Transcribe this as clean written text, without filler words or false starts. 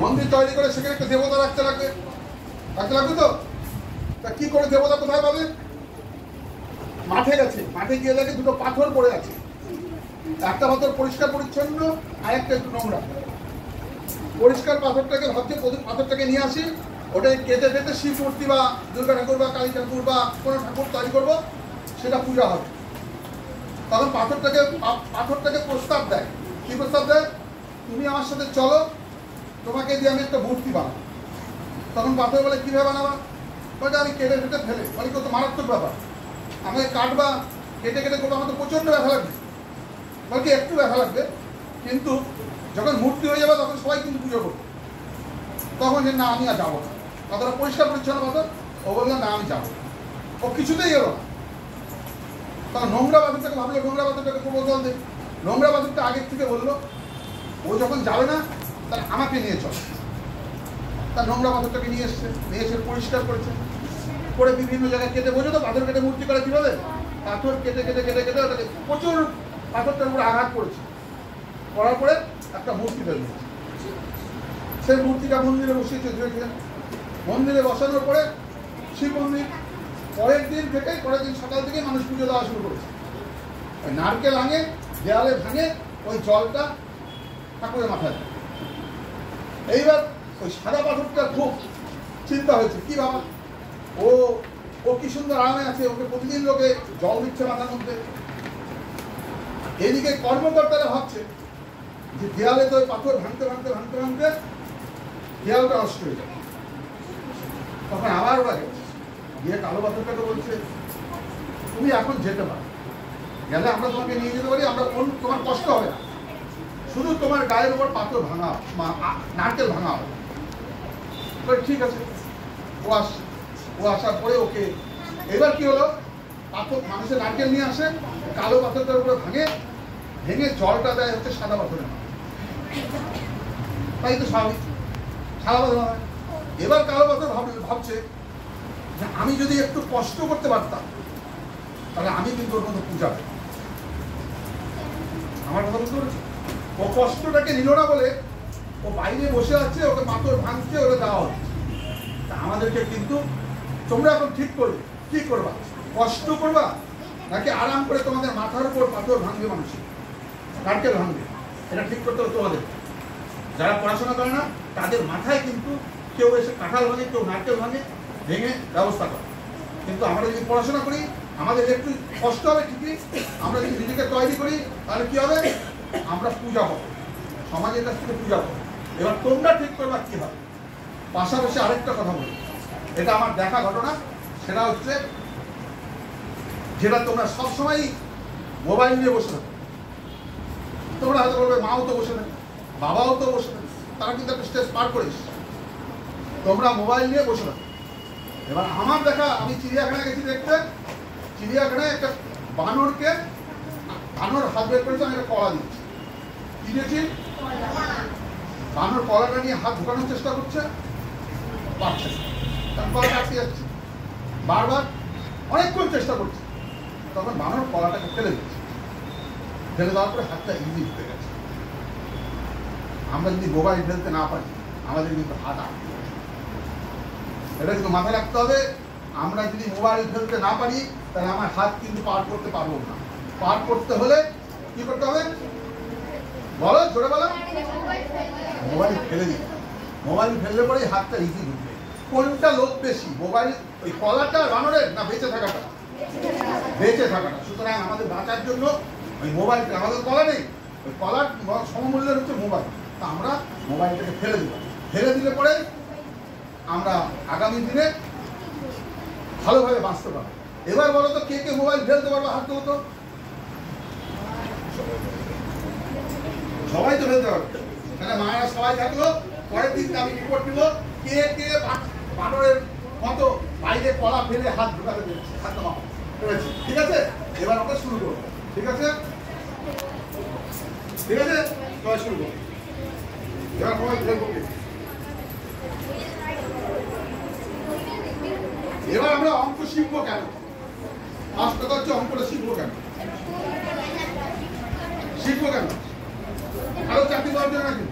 মন্দির তৈরি করে সেখানে একটা দেবতা রাখতে লাগবে তো। তা কি করে দেবতা কোথায় পাবে? মাঠে গেছে, মাঠে গিয়ে দেখে দুটো পাথর পড়ে আছে, একটা পাথর পরিষ্কার পরিচ্ছন্ন আর একটা একটু নোংরা। পরিষ্কার পাথরটাকে ভাবছে পাথরটাকে নিয়ে আসি, ওটাই কেটে কেটে শিব মূর্তি বা দুর্গা ঠাকুর বা কালী ঠাকুর বা কোনো ঠাকুর তৈরি করবো, সেটা পূজা হবে। তখন পাথরটাকে প্রস্তাব দেয়। কি প্রস্তাব দেয়? তুমি আমার সাথে চলো, তোমাকে দিয়ে আমি একটা মূর্তি বানাবো। তখন পাথর বলে কীভাবে বানাবা? বলতে আমি কেটে কেটে ফেলে, মানে কত মারাত্মক ব্যাপার, আমাকে কাটবা, কেটে কেটে করবো, আমার তো প্রচণ্ড ব্যথা লাগবে। বলতে একটু ব্যথা লাগবে, কিন্তু যখন মূর্তি হয়ে যাবে তখন সবাই কিন্তু পুজো করবে। তখন যে না আমি আর যাবো না, কতটা পরিষ্কার পরিচ্ছন্ন পাথর। ও বললো না আমি যাবো, ও কিছুতেই এলো না। তখন নোংরা পাথরটাকে ভাবলো নোংরা পাথরটাকে প্রবল দেয়। নোংরা পাথরটা আগের থেকে বললো ও যখন যাবে না তাহলে আমাকে নিয়ে চল। তার নোংরা পাথরটাকে নিয়ে এসে পরিষ্কার করেছে, করে বিভিন্ন জায়গায় কেটে, বোঝো তো পাথর কেটে মূর্তি করে কীভাবে? পাথর কেটে কেটে কেটে কেটে ওটাকে প্রচুর পাথরটার উপরে আঘাত করেছে, করার পরে একটা মূর্তি তৈরি হয়েছে। সেই মূর্তিটা মন্দিরে বসিয়েছে ধীরে। মন্দিরে বসানোর পরে শিব মন্দির পরের দিন সকাল থেকে মানুষ পুজো দেওয়া শুরু করেছে। ওই নারকেল ভাঙে, দেয়ালে ভাঙে, ওই জলটা ঠাকুরের মাথায়। এইবার ওই সাদা পাথরটা খুব চিন্তা হয়েছে, কি বাবা ও কি সুন্দর আরামে আছে, ওকে প্রতিদিন লোকে জল দিচ্ছে মাথার মধ্যে। এদিকে কর্মকর্তারা ভাবছে যে দেয়ালে তো পাথর ভাঙতে দেয়ালটা নষ্ট হয়ে যাবে। তখন আবার ওরা গেছে গিয়ে কালো পাথরটাকে বলছে তুমি এখন যেতে পারো, গেলে আমরা তোমাকে নিয়ে যেতে পারি, তোমার কষ্ট হবে না, শুধু তোমার গায়ের উপর পাথর ভাঙা, নারকেল ভাঙা হবে। ঠিক আছে, ও আসার পরে ওকে এবার কি হলো, পাথর মানুষের নারকেল নিয়ে আসে, কালো পাথরটার উপরে ভেঙে জলটা দেয় হচ্ছে সাদা পাথরের। তাই তো স্বাভাবিক, সাদা পাথর হয়। এবার কালো পাথর ভাবছে যে আমি যদি একটু কষ্ট করতে পারতাম তাহলে আমি কিন্তু ওর মধ্যে পূজা পেতাম। আমার কথা বুঝতে পেরেছি? ও কষ্টটাকে নিল না বলে ও বাইরে বসে আছে, ওকে পাথর ভাঙছে, ওটা দেওয়া হচ্ছে। তা আমাদেরকে কিন্তু তোমরা এখন ঠিক করবে, কি করবা? কষ্ট করবা নাকি আরাম করে তোমাদের মাথার উপর পাথর ভাঙবে, মানুষের নারকেল ভাঙবে? এটা ঠিক করতে হবে তোমাদের। যারা পড়াশোনা করে না তাদের মাথায় কিন্তু কেউ এসে কাঁঠাল ভাঙে, কেউ নারকেল ভেঙে ব্যবস্থা করে। কিন্তু আমরা যদি পড়াশোনা করি আমাদের একটু কষ্ট হবে ঠিকই, আমরা যদি নিজেকে তৈরি করি তাহলে কি হবে? আমরা পূজা পাবো, সমাজের কাছ থেকে পূজা পাবো। এবার তোমরা ঠিক করবা কি হবে। পাশাপাশি আরেকটা কথা বলি, এটা আমার দেখা ঘটনা, সেটা হচ্ছে যেটা তোমরা সবসময় মোবাইল নিয়ে বসে থাকো। তোমরা হয়তো বলবে মাও তো বসে থাকে, বাবাও তো বসে থাকে, তারা কিন্তু একটা স্টেজ পার করিস, তোমরা মোবাইল নিয়ে বসে থাকো। এবার আমার দেখা, আমি চিড়িয়াখানায় গেছি দেখতে, চিড়িয়াখানায় একটা বানর হাত বের করেছে, আমি একটা কলা দিচ্ছি, কি দিয়েছি? বানর কলাটা নিয়ে হাত ঢোকানোর চেষ্টা করছে, পারছে না, কলাটা আটকে যাচ্ছে, বারবার অনেকক্ষণ চেষ্টা করছে। তখন বানর কলাটাকে ফেলে দিচ্ছে, ফেলে দেওয়ার পরে হাতটা ইজি ঢুকে গেছে। আমরা যদি মোবাইল ফেলতে না পারি আমাদের কিন্তু হাত আটকে যাবে, এটা কিন্তু মাথায় রাখতে হবে। আমরা যদি মোবাইল ফেলতে না পারি তাহলে আমার হাত কিন্তু পার করতে পারবো না। পার করতে হলে কি করতে হবে বলো, জোরে বলো? মোবাইল ফেলে দিই, মোবাইল ফেললে পরেই হাতটা ইজি ঢুকবে। কোনটা লোক বেশি, মোবাইল ওই কলাটা বানরের না বেঁচে থাকাটা? বেঁচে থাকাটা। সুতরাং আমাদের বাঁচার জন্য ওই মোবাইলটা, আমাদের কলা নেই, ওই কলার সমমূল্যের হচ্ছে মোবাইল। তা আমরা মোবাইলটাকে ফেলে দিব, ফেলে দিলে পরে আমরা আগামী দিনে ভালোভাবে বাঁচতে পারবো। এবার বলো তো কে কে মোবাইল ফেলতে পারবো, হাত তোলো তো। সবাই তো ফেলতে পারবে, তাহলে মায়েরা সবাই থাকলো, পরের দিন আমি রিপোর্ট দিব কে কে বানরের মতো বাইরে কলা ফেলে হাত ঢুকাতে পেরেছে, হাত পেরেছে। ঠিক আছে, এবার আমরা শুরু করবো। ঠিক আছে, ঠিক আছে, সবাই শুরু করবো। এবার সবাই ফেলবো। এবার আমরা অঙ্ক শিখবো কেন? ফার্স্ট কথা হচ্ছে অঙ্কটা শিখবো কেন? শিখবো কেন? আরো চাকরি পাওয়ার জন্য নাকি?